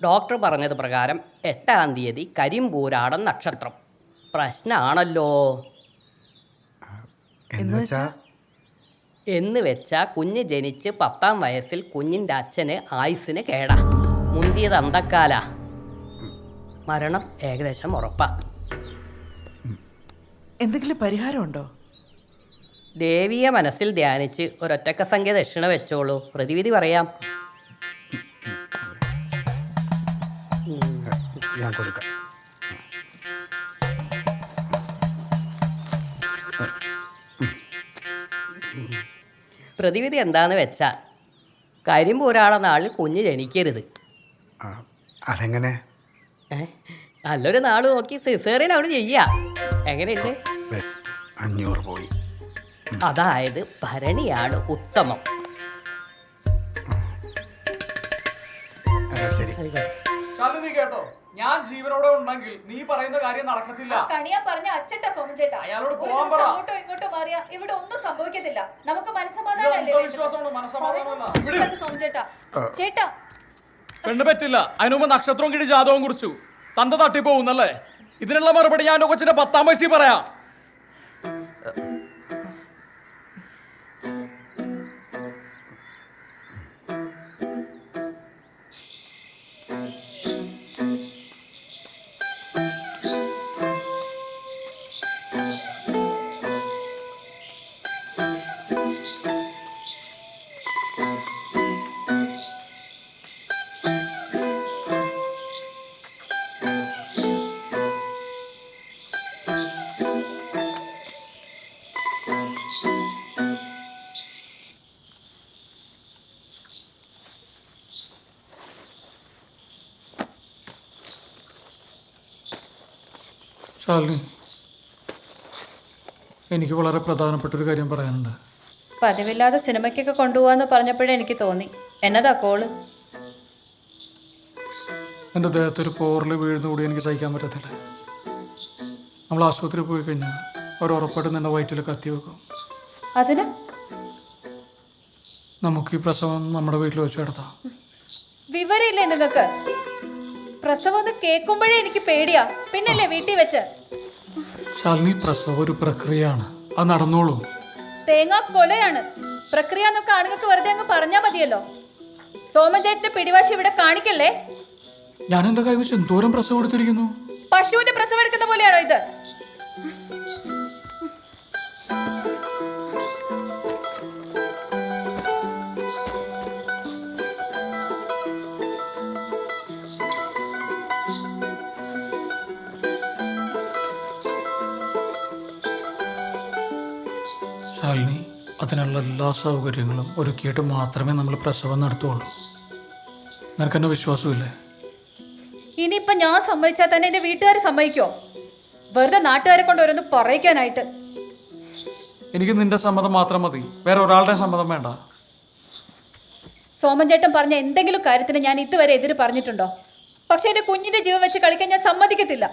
Doctor പറഞ്ഞത് പ്രകാരം 8-ാം തീയതി കരിമ്പൂരാടം നക്ഷത്രം. പ്രശ്നമാണല്ലോ. എന്ന് വെച്ചാൽ കുഞ്ഞ് ജനിച്ച് 10-ാം വയസ്സിൽ കുഞ്ഞിൻ്റെ അച്ഛന് ആയുസ്സിന് കേടാ. മുന്തിയത് അന്തക്കാല. മരണം ഏകദേശം ഉറപ്പാ. എന്തെങ്കിലും പരിഹാരമുണ്ടോ? ദേവിയെ മനസ്സിൽ ധ്യാനിച്ച് ഒരൊറ്റക്ക സംഖ്യ ദക്ഷിണ വെച്ചോളൂ. പ്രതിവിധി പറയാം. ഞാൻ കൊടുക്കാം. പ്രതിവിധി എന്താന്ന് വെച്ചാൽ കരിമ്പൂരാട നാളിൽ കുഞ്ഞ് ജനിക്കരുത്. അതെങ്ങനെ? നല്ലൊരു നാൾ നോക്കി സിസേറിയൻ അവിടെ ചെയ്യാ. എങ്ങനെയുണ്ട്? 500 പോയി. അതായത് ഭരണിയാണ് ഉത്തമം. കേട്ടോ, ഞാൻ ജീവനോടെ ഉണ്ടെങ്കിൽ നീ പറയുന്ന കാര്യം നടക്കത്തില്ല. കണിയാൻ പറഞ്ഞ അച്ചട്ട സോമചേട്ടാ, അയാളോട് പോകാൻ പറ. അങ്ങോട്ടോ ഇങ്ങോട്ടോ മാറിയാ ഇവിടെ ഒന്നും സംഭവിക്കത്തില്ല. നമുക്ക് മനസ്സമാധാനമല്ലേ സോമചേട്ടാ? ചേട്ടാ പെണ്ണ് പറ്റില്ല. അതിനു മുമ്പ് നക്ഷത്രവും കിടി ജാതകവും കുറിച്ചു തന്ത തട്ടിപ്പോകുന്നല്ലേ? ഇതിനുള്ള മറുപടി ഞാൻ കൊച്ചിന്റെ 10-ാം വയസ്സിൽ പറയാം. ശാലിനി, എനിക്ക് വളരെ പ്രധാനപ്പെട്ടൊരു കാര്യം പറയാനുണ്ട്. പതിവില്ലാതെ സിനിമയ്ക്കൊക്കെ കൊണ്ടുപോകാന്ന് പറഞ്ഞപ്പോഴേ എനിക്ക് തോന്നി. എന്നതാ കോള്? എൻ്റെ ദേഹത്തൊരു പോറിൽ വീഴുന്നുകൂടി എനിക്ക് സഹിക്കാൻ പറ്റത്തില്ല. നമ്മൾ ആശുപത്രിയിൽ പോയി കഴിഞ്ഞാൽ അവർ ഉറപ്പായിട്ടും നിൻ്റെ വയറ്റിൽ കത്തി വെക്കും. അതിന് നമുക്ക് ഈ പ്രസവം നമ്മുടെ വീട്ടിൽ വെച്ച് നടത്താം. വിവരമില്ലേ നിങ്ങൾക്ക്? പ്രസവം കേൾക്കുമ്പോഴേ എനിക്ക് പേടിയാ, പിന്നല്ലേ വീട്ടിൽ വെച്ച്. ശാലിനി, പ്രസവം ഒരു പ്രക്രിയയാണ്, അത് നടന്നോളൂ. തേങ്ങാ കൊലയാണ് പ്രക്രിയ എന്നൊക്കെ ആണുങ്ങൾക്ക് വെറുതെ അങ്ങ് പറഞ്ഞാൽ മതിയല്ലോ. സോമചേട്ടന്റെ പിടിവാശി ഇവിടെ കാണിക്കല്ലേ. ഞാൻ എൻ്റെ കൈ വെച്ച് എന്തോരം പ്രസവം എടുത്തിരിക്കുന്നു. പശുവിന്റെ പ്രസവം എടുക്കുന്ന പോലെയാണോ ഇത്? ശാലിനി, അതിനുള്ള എല്ലാ സൗകര്യങ്ങളും ഒരുക്കിയിട്ട് മാത്രമേ നമ്മൾ പ്രസവം നടത്തുകയുള്ളൂ. നിനക്കെന്നെ വിശ്വാസമില്ലേ? ഇനിയിപ്പൊ ഞാൻ സമ്മതിച്ചാൽ തന്നെ എന്റെ വീട്ടുകാർ സമ്മതിക്കോ? വെറുതെ നാട്ടുകാരെ കൊണ്ട് ഓരോന്ന് പറയിക്കാനായിട്ട്. എനിക്ക് നിന്റെ സമ്മതം മാത്രം മതി, വേറെ ഒരാളുടെ സമ്മതം വേണ്ട. സോമൻചേട്ടൻ പറഞ്ഞ എന്തെങ്കിലും കാര്യത്തിന് ഞാൻ ഇതുവരെ എതിര് പറഞ്ഞിട്ടുണ്ടോ? പക്ഷെ എന്റെ കുഞ്ഞിന്റെ ജീവൻ വെച്ച് കളിക്കാൻ ഞാൻ സമ്മതിക്കത്തില്ല.